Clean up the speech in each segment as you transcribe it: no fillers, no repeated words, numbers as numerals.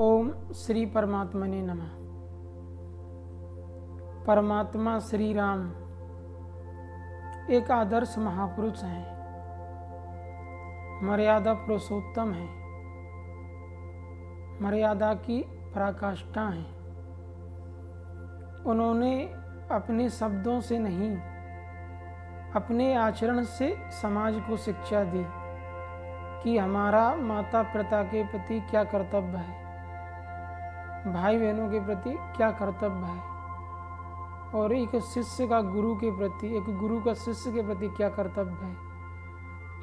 ओम श्री परमात्मने नमः। परमात्मा श्री राम एक आदर्श महापुरुष हैं, मर्यादा पुरुषोत्तम हैं, मर्यादा की पराकाष्ठा हैं। उन्होंने अपने शब्दों से नहीं, अपने आचरण से समाज को शिक्षा दी कि हमारा माता पिता के प्रति क्या कर्तव्य है, भाई बहनों के प्रति क्या कर्तव्य है, और एक शिष्य का गुरु के प्रति, एक गुरु का शिष्य के प्रति क्या कर्तव्य है।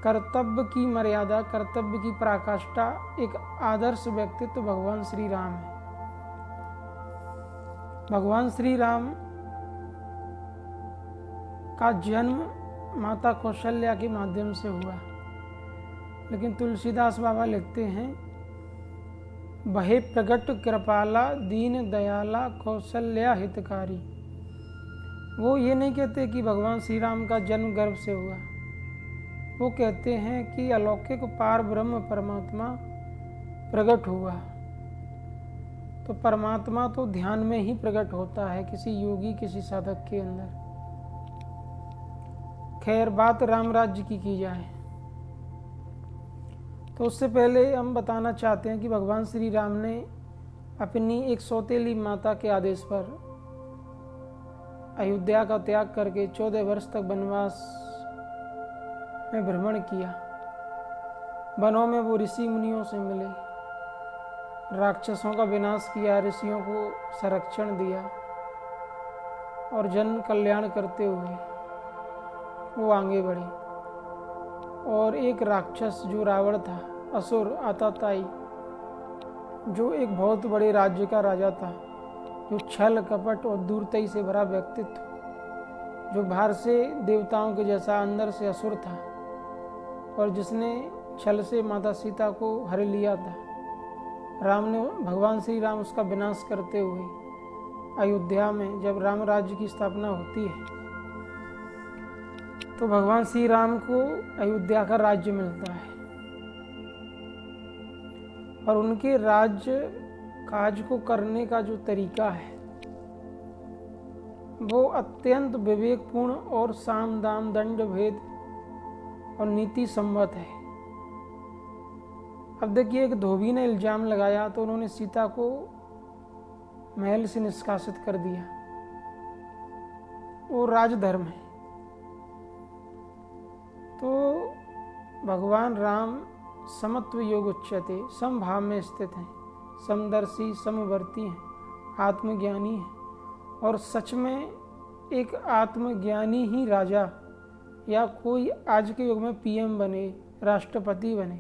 कर्तव्य की मर्यादा, कर्तव्य की पराकाष्ठा, एक आदर्श व्यक्तित्व भगवान श्री राम है। भगवान श्री राम का जन्म माता कौशल्या के माध्यम से हुआ, लेकिन तुलसीदास बाबा लिखते हैं, बहे प्रगट कृपाला दीन दयाला कौशल्या हितकारी। वो ये नहीं कहते कि भगवान श्री राम का जन्म गर्भ से हुआ, वो कहते हैं कि अलौकिक पार ब्रह्म परमात्मा प्रकट हुआ। तो परमात्मा तो ध्यान में ही प्रकट होता है, किसी योगी, किसी साधक के अंदर। खैर, बात राम राज्य की जाए तो उससे पहले हम बताना चाहते हैं कि भगवान श्री राम ने अपनी एक सौतेली माता के आदेश पर अयोध्या का त्याग करके 14 वर्ष तक वनवास में भ्रमण किया। वनों में वो ऋषि मुनियों से मिले, राक्षसों का विनाश किया, ऋषियों को संरक्षण दिया और जन कल्याण करते हुए वो आगे बढ़े। और एक राक्षस जो रावण था, असुर आताताई, जो एक बहुत बड़े राज्य का राजा था, जो छल कपट और दूरतई से भरा व्यक्तित्व, जो बाहर से देवताओं के जैसा अंदर से असुर था, और जिसने छल से माता सीता को हर लिया था, भगवान श्री राम उसका विनाश करते हुए अयोध्या में जब राम राज्य की स्थापना होती है तो भगवान श्री राम को अयोध्या का राज्य मिलता है। और उनके राज्य काज को करने का जो तरीका है वो अत्यंत विवेकपूर्ण और साम दाम दंड भेद और नीति सम्मत है। अब देखिए, एक धोबी ने इल्जाम लगाया तो उन्होंने सीता को महल से निष्कासित कर दिया। वो राजधर्म है। तो भगवान राम समत्व योग उच्यते, समभाव में स्थित हैं, समदर्शी, समवर्ती हैं, आत्मज्ञानी हैं। और सच में एक आत्मज्ञानी ही राजा या कोई आज के युग में पीएम बने, राष्ट्रपति बने।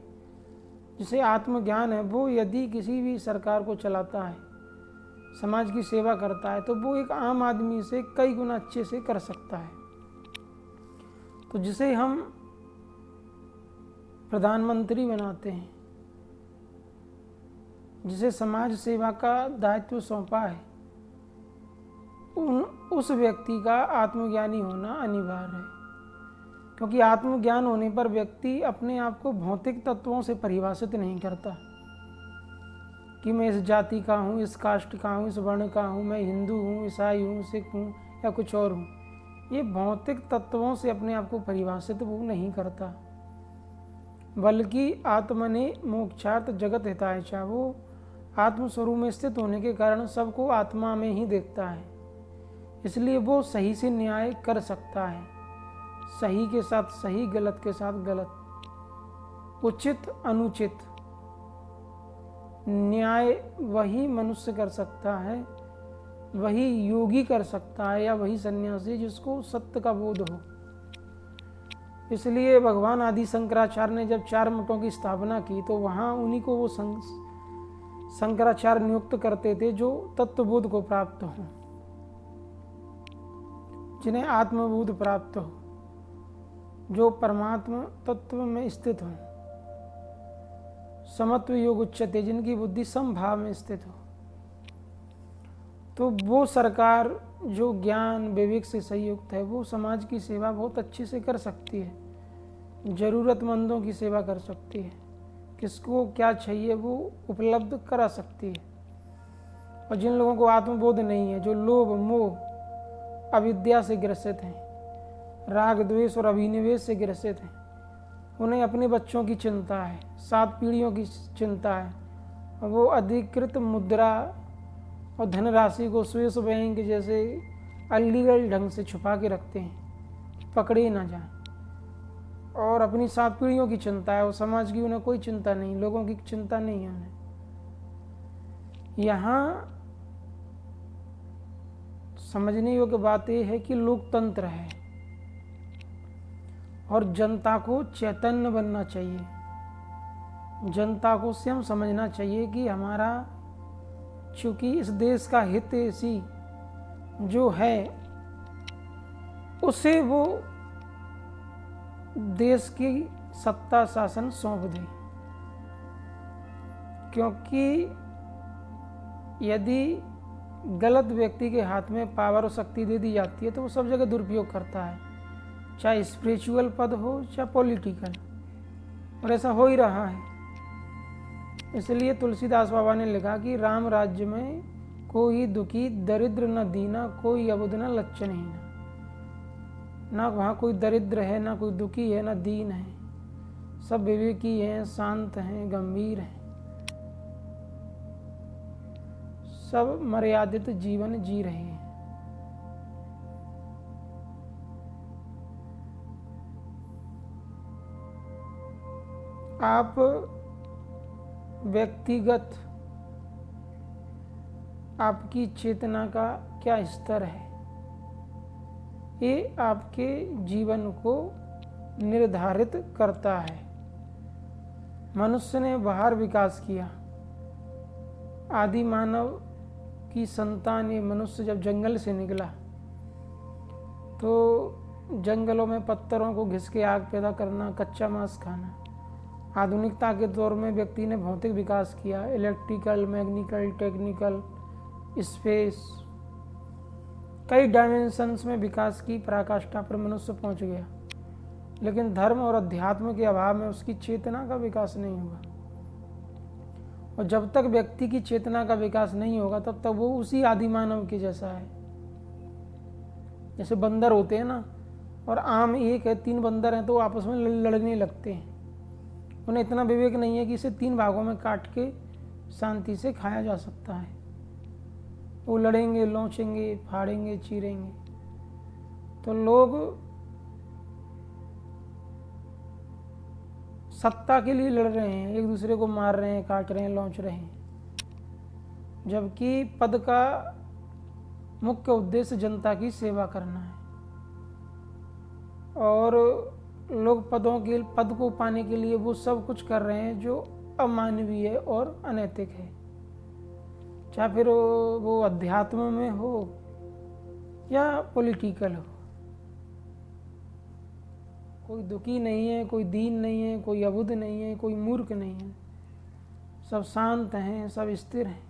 जिसे आत्मज्ञान है, वो यदि किसी भी सरकार को चलाता है, समाज की सेवा करता है, तो वो एक आम आदमी से कई गुना अच्छे से कर सकता है। तो जिसे हम प्रधानमंत्री बनाते हैं, जिसे समाज सेवा का दायित्व सौंपा है, उस व्यक्ति का आत्मज्ञानी होना अनिवार्य है। क्योंकि आत्मज्ञान होने पर व्यक्ति अपने आप को भौतिक तत्वों से परिभाषित नहीं करता कि मैं इस जाति का हूँ, इस कास्ट का हूँ, इस वर्ण का हूँ, मैं हिंदू हूँ, ईसाई हूँ, सिख हूँ या कुछ और हूँ। ये भौतिक तत्वों से अपने आप को परिभाषित वो नहीं करता, बल्कि आत्मने मोक्षार्थ जगत हिताय च, वो आत्मस्वरूप में स्थित होने के कारण सबको आत्मा में ही देखता है। इसलिए वो सही से न्याय कर सकता है, सही के साथ सही, गलत के साथ गलत, उचित अनुचित न्याय वही मनुष्य कर सकता है, वही योगी कर सकता है, या वही सन्यासी जिसको सत्य का बोध हो। इसलिए भगवान आदि शंकराचार्य ने जब 4 मठों की स्थापना की तो वहाँ उन्हीं को वो शंकराचार्य नियुक्त करते थे जो तत्वबोध को प्राप्त हो, जिन्हें आत्मबोध प्राप्त हो, जो परमात्मा तत्व में स्थित हो, समत्व योग उच्यते, जिनकी बुद्धि समभाव में स्थित हो। तो वो सरकार जो ज्ञान विवेक से संयुक्त है, वो समाज की सेवा बहुत अच्छे से कर सकती है, जरूरतमंदों की सेवा कर सकती है, किसको क्या चाहिए वो उपलब्ध करा सकती है। और जिन लोगों को आत्मबोध नहीं है, जो लोभ मोह अविद्या से ग्रसित हैं, राग द्वेष और अभिनिवेश से ग्रसित हैं, उन्हें अपने बच्चों की चिंता है, 7 पीढ़ियों की चिंता है। वो अधिकृत मुद्रा और धनराशि को स्विस बैंक जैसे अलीगल ढंग से छुपा के रखते हैं, पकड़े ना जाए। और अपनी 7 पीढ़ियों की चिंता है, और समाज की उन्हें कोई चिंता नहीं, लोगों की चिंता नहीं है उन्हें। यहाँ समझने योग्य बात यह है कि लोकतंत्र है और जनता को चैतन्य बनना चाहिए। जनता को स्वयं समझना चाहिए कि हमारा, चूंकि इस देश का हित ऐसी जो है, उसे वो देश की सत्ता शासन सौंप दे। क्योंकि यदि गलत व्यक्ति के हाथ में पावर और शक्ति दे दी जाती है तो वो सब जगह दुरुपयोग करता है, चाहे स्पिरिचुअल पद हो चाहे पॉलिटिकल, और ऐसा हो ही रहा है। इसलिए तुलसीदास बाबा ने लिखा कि राम राज्य में कोई दुखी दरिद्र न दीना, कोई अबुध न लक्षणहीन। ना वहाँ कोई दरिद्र है, ना कोई दुखी है, ना दीन है, सब विवेकी हैं, शांत हैं, गंभीर हैं, सब मर्यादित जीवन जी रहे हैं। आप व्यक्तिगत आपकी चेतना का क्या स्तर है, ये आपके जीवन को निर्धारित करता है। मनुष्य ने बाहर विकास किया, आदि मानव की संतान ये मनुष्य जब जंगल से निकला तो जंगलों में पत्थरों को घिस के आग पैदा करना, कच्चा मांस खाना। आधुनिकता के दौर में व्यक्ति ने भौतिक विकास किया, इलेक्ट्रिकल, मैकेनिकल, टेक्निकल, स्पेस, कई डायमेंशंस में विकास की पराकाष्ठा पर मनुष्य पहुंच गया। लेकिन धर्म और अध्यात्म के अभाव में उसकी चेतना का विकास नहीं हुआ। और जब तक व्यक्ति की चेतना का विकास नहीं होगा तब तक वो उसी आदि मानव के जैसा है। जैसे बंदर होते हैं ना, और आम एक है, 3 बंदर हैं तो आपस में लड़ने लगते हैं। उन्हें इतना विवेक नहीं है कि इसे 3 भागों में काट के शांति से खाया जा सकता है। वो लड़ेंगे, लौचेंगे, फाड़ेंगे, चीरेंगे। तो लोग सत्ता के लिए लड़ रहे हैं, एक दूसरे को मार रहे हैं, काट रहे हैं, लौच रहे हैं, जबकि पद का मुख्य उद्देश्य जनता की सेवा करना है। और लोग पद को पाने के लिए वो सब कुछ कर रहे हैं जो अमानवीय और अनैतिक है, चाहे फिर वो अध्यात्म में हो या पॉलिटिकल हो। कोई दुखी नहीं है, कोई दीन नहीं है, कोई अबुध नहीं है, कोई मूर्ख नहीं है, सब शांत हैं, सब स्थिर हैं।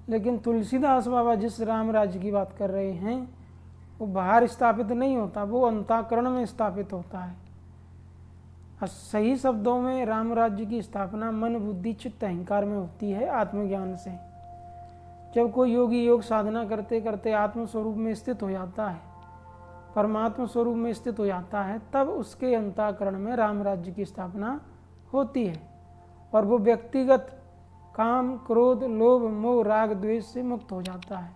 लेकिन तुलसीदास बाबा जिस राम राज्य की बात कर रहे हैं वो बाहर स्थापित नहीं होता, वो अंतःकरण में स्थापित होता है। सही शब्दों में राम राज्य की स्थापना मन, बुद्धि, चित्त, अहंकार में होती है, आत्मज्ञान से। जब कोई योगी योग साधना करते करते आत्म स्वरूप में स्थित हो जाता है, परमात्मा स्वरूप में स्थित हो जाता है, तब उसके अंतःकरण में राम राज्य की स्थापना होती है। और वो व्यक्तिगत काम, क्रोध, लोभ, मोह, राग, द्वेष से मुक्त हो जाता है,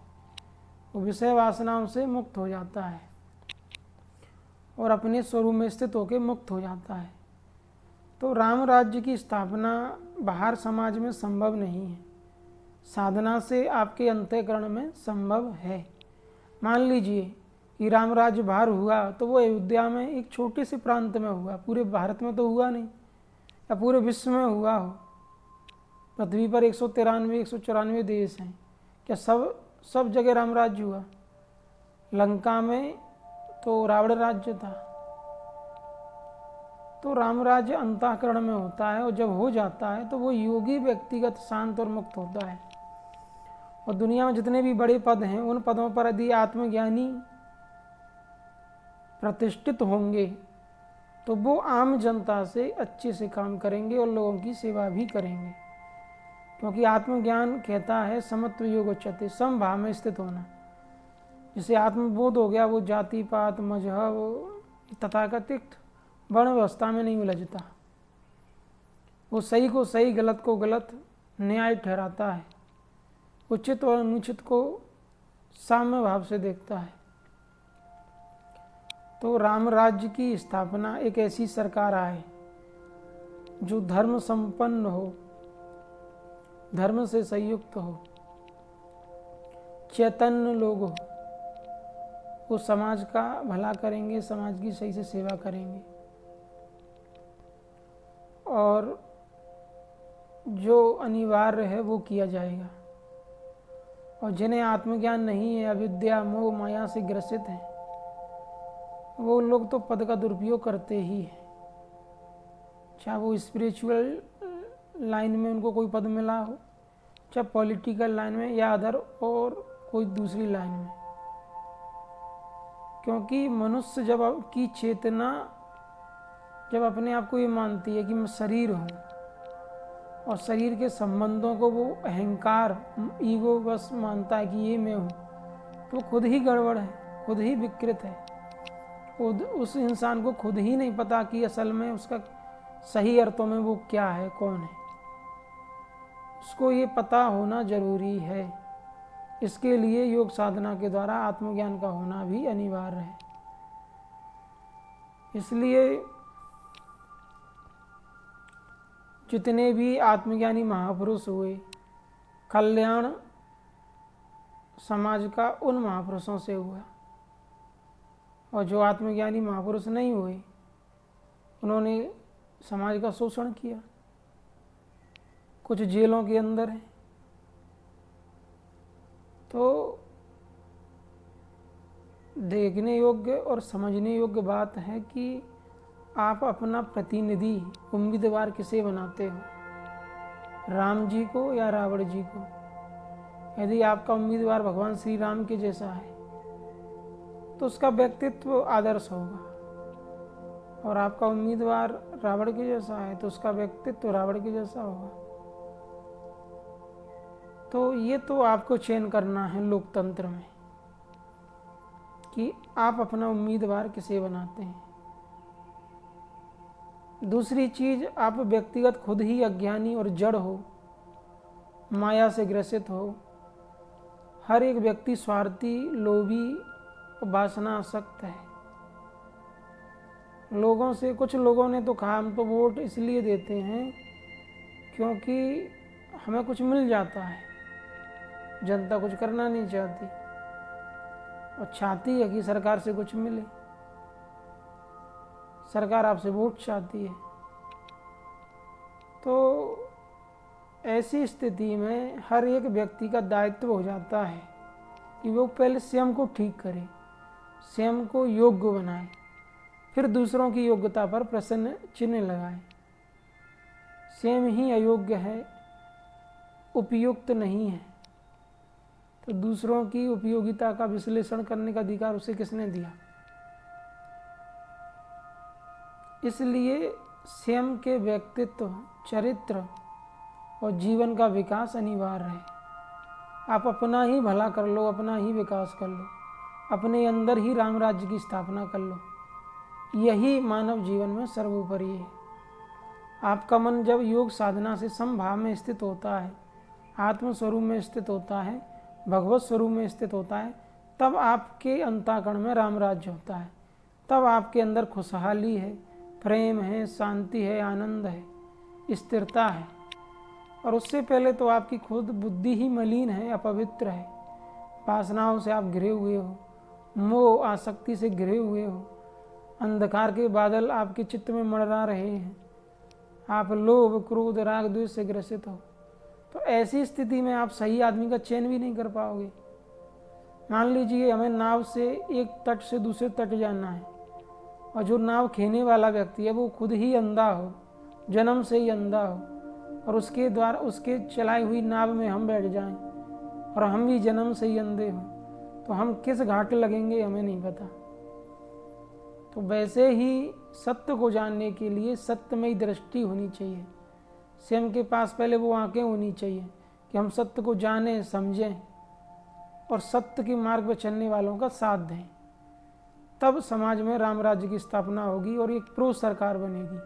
वो विषय वासनाओं से मुक्त हो जाता है और अपने स्वरूप में स्थित होकर मुक्त हो जाता है। तो राम राज्य की स्थापना बाहर समाज में संभव नहीं है, साधना से आपके अंतःकरण में संभव है। मान लीजिए कि राम राज्य बाहर हुआ तो वो अयोध्या में एक छोटे से प्रांत में हुआ, पूरे भारत में तो हुआ नहीं, या पूरे विश्व में हुआ हो। पृथ्वी पर 193-194 देश हैं, क्या सब जगह राम राज्य हुआ? लंका में तो रावण राज्य था। तो राम राज्य अंतःकरण में होता है, और जब हो जाता है तो वो योगी व्यक्तिगत शांत और मुक्त होता है। और दुनिया में जितने भी बड़े पद हैं उन पदों पर यदि आत्मज्ञानी प्रतिष्ठित होंगे तो वो आम जनता से अच्छे से काम करेंगे और लोगों की सेवा भी करेंगे, क्योंकि आत्मज्ञान कहता है समत्व योग उच्यते, समभाव में स्थित होना। जिसे आत्मबोध हो गया वो जाति पात मजहब तथाकथित वर्ण व्यवस्था में नहीं उलझता, वो सही को सही गलत को गलत न्याय ठहराता है, उचित और अनुचित को साम्य भाव से देखता है। तो राम राज्य की स्थापना एक ऐसी सरकार आए जो धर्म संपन्न हो, धर्म से संयुक्त हो, चैतन्य लोग हो, वो समाज का भला करेंगे, समाज की सही से सेवा करेंगे। और जो अनिवार्य है वो किया जाएगा। और जिन्हें आत्मज्ञान नहीं है, अविद्या मोह माया से ग्रसित हैं, वो लोग तो पद का दुरुपयोग करते ही हैं। चाहे वो स्पिरिचुअल लाइन में उनको कोई पद मिला हो, चाहे पॉलिटिकल लाइन में या अदर और कोई दूसरी लाइन में। क्योंकि मनुष्य जब की चेतना जब अपने आप को ये मानती है कि मैं शरीर हूँ और शरीर के संबंधों को वो अहंकार ईगो बस मानता है कि ये मैं हूँ, तो खुद ही गड़बड़ है, खुद ही विकृत है। उस इंसान को खुद ही नहीं पता कि असल में उसका सही अर्थों में वो क्या है, कौन है। उसको ये पता होना जरूरी है। इसके लिए योग साधना के द्वारा आत्मज्ञान का होना भी अनिवार्य है। इसलिए जितने भी आत्मज्ञानी महापुरुष हुए, कल्याण समाज का उन महापुरुषों से हुआ। और जो आत्मज्ञानी महापुरुष नहीं हुए, उन्होंने समाज का शोषण किया, कुछ जेलों के अंदर है। तो देखने योग्य और समझने योग्य बात है कि आप अपना प्रतिनिधि उम्मीदवार किसे बनाते हो, राम जी को या रावण जी को। यदि आपका उम्मीदवार भगवान श्री राम के जैसा है तो उसका व्यक्तित्व आदर्श होगा, और आपका उम्मीदवार रावण के जैसा है तो उसका व्यक्तित्व रावण के जैसा होगा। तो ये तो आपको चयन करना है लोकतंत्र में कि आप अपना उम्मीदवार किसे बनाते हैं। दूसरी चीज, आप व्यक्तिगत खुद ही अज्ञानी और जड़ हो, माया से ग्रसित हो। हर एक व्यक्ति स्वार्थी, लोभी और वासनासक्त है। लोगों से, कुछ लोगों ने तो कहा हम तो वोट इसलिए देते हैं क्योंकि हमें कुछ मिल जाता है। जनता कुछ करना नहीं चाहती और चाहती है कि सरकार से कुछ मिले। सरकार आपसे वोट चाहती है। तो ऐसी स्थिति में हर एक व्यक्ति का दायित्व हो जाता है कि वो पहले स्वयं को ठीक करे, स्वयं को योग्य बनाए, फिर दूसरों की योग्यता पर प्रश्न चिन्ह लगाए। स्वयं ही अयोग्य है, उपयुक्त नहीं है, तो दूसरों की उपयोगिता का विश्लेषण करने का अधिकार उसे किसने दिया। इसलिए स्वयं के व्यक्तित्व, चरित्र और जीवन का विकास अनिवार्य है। आप अपना ही भला कर लो, अपना ही विकास कर लो, अपने अंदर ही राम राज्य की स्थापना कर लो। यही मानव जीवन में सर्वोपरि है। आपका मन जब योग साधना से समभाव में स्थित होता है, आत्म स्वरूप में स्थित होता है, भगवत स्वरूप में स्थित होता है, तब आपके अंतःकरण में राम राज्य होता है। तब आपके अंदर खुशहाली है, प्रेम है, शांति है, आनंद है, स्थिरता है। और उससे पहले तो आपकी खुद बुद्धि ही मलिन है, अपवित्र है। वासनाओं से आप घिरे हुए हो, मोह आसक्ति से घिरे हुए हो, अंधकार के बादल आपके चित्त में मंडरा रहे हैं, आप लोभ क्रोध राग द्वेष से ग्रसित हो। तो ऐसी स्थिति में आप सही आदमी का चयन भी नहीं कर पाओगे। मान लीजिए हमें नाव से एक तट से दूसरे तट जाना है, और जो नाव खेने वाला व्यक्ति है वो खुद ही अंधा हो, जन्म से ही अंधा हो, और उसके द्वारा उसके चलाई हुई नाव में हम बैठ जाएं और हम भी जन्म से ही अंधे हों, तो हम किस घाट लगेंगे हमें नहीं पता। तो वैसे ही सत्य को जानने के लिए सत्यमयी दृष्टि होनी चाहिए। स्वयं के पास पहले वो आंखें होनी चाहिए कि हम सत्य को जानें, समझें और सत्य के मार्ग पर चलने वालों का साथ दें। तब समाज में राम राज्य की स्थापना होगी और एक प्रो सरकार बनेगी।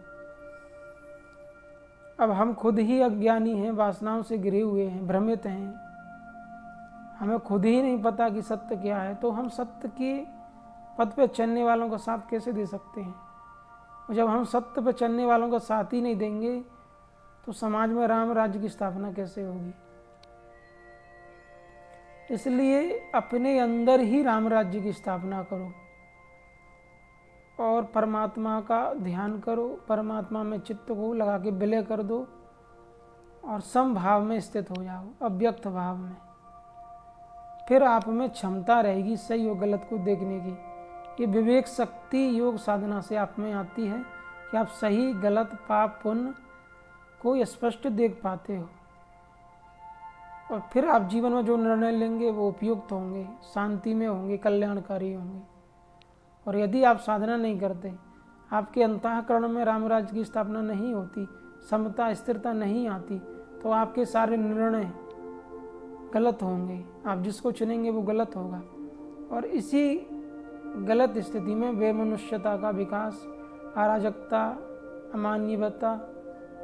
अब हम खुद ही अज्ञानी हैं, वासनाओं से घिरे हुए हैं, भ्रमित हैं, हमें खुद ही नहीं पता कि सत्य क्या है, तो हम सत्य के पथ पे चलने वालों का साथ कैसे दे सकते हैं? और जब हम सत्य पे चलने वालों का साथ ही नहीं देंगे तो समाज में राम राज्य की स्थापना कैसे होगी? इसलिए अपने अंदर ही राम राज्य की स्थापना करो और परमात्मा का ध्यान करो, परमात्मा में चित्त को लगा के विलय कर दो और समभाव में स्थित हो जाओ, अव्यक्त भाव में। फिर आप में क्षमता रहेगी सही और गलत को देखने की। ये विवेक शक्ति योग साधना से आप में आती है कि आप सही गलत पाप पुण्य को स्पष्ट देख पाते हो और फिर आप जीवन में जो निर्णय लेंगे वो उपयुक्त होंगे, शांति में होंगे, कल्याणकारी होंगे। और यदि आप साधना नहीं करते, आपके अंतःकरण में रामराज्य की स्थापना नहीं होती, समता स्थिरता नहीं आती, तो आपके सारे निर्णय गलत होंगे। आप जिसको चुनेंगे वो गलत होगा और इसी गलत स्थिति में बेमनुष्यता का विकास, अराजकता, अमानवीयता,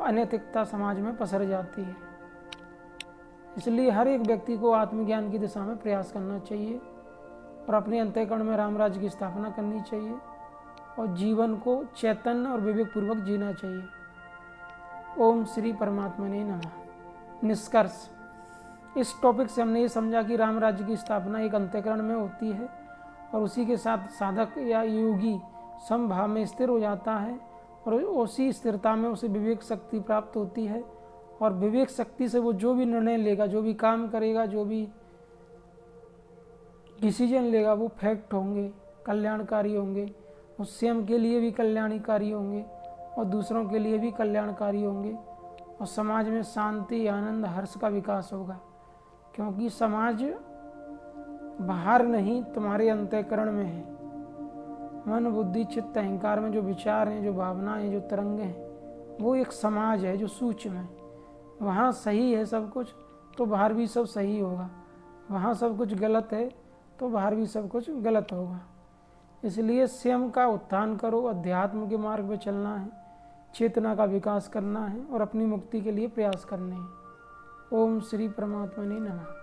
अनैतिकता समाज में पसर जाती है। इसलिए हर एक व्यक्ति को आत्मज्ञान की दिशा में प्रयास करना चाहिए और अपने अंतःकरण में राम राज्य की स्थापना करनी चाहिए और जीवन को चैतन्य और विवेकपूर्वक जीना चाहिए। ओम श्री परमात्मने नमः। निष्कर्ष, इस टॉपिक से हमने ये समझा कि राम राज्य की स्थापना एक अंतःकरण में होती है और उसी के साथ साधक या योगी समभाव में स्थिर हो जाता है और उसी स्थिरता में उसे विवेक शक्ति प्राप्त होती है और विवेक शक्ति से वो जो भी निर्णय लेगा, जो भी काम करेगा, जो भी डिसीजन लेगा वो फैक्ट होंगे, कल्याणकारी होंगे, वो स्वयं के लिए भी कल्याणकारी होंगे और दूसरों के लिए भी कल्याणकारी होंगे और समाज में शांति, आनंद, हर्ष का विकास होगा। क्योंकि समाज बाहर नहीं, तुम्हारे अंतःकरण में है। मन, बुद्धि, चित्त, अहंकार में जो विचार हैं, जो भावनाएं, जो तरंगे हैं, वो एक समाज है जो सूक्ष्म है। वहाँ सही है सब कुछ तो बाहर भी सब सही होगा, वहाँ सब कुछ गलत है तो बाहर भी सब कुछ गलत होगा। इसलिए स्वयं का उत्थान करो, अध्यात्म के मार्ग पर चलना है, चेतना का विकास करना है और अपनी मुक्ति के लिए प्रयास करने हैं। ओम श्री परमात्मने नमः।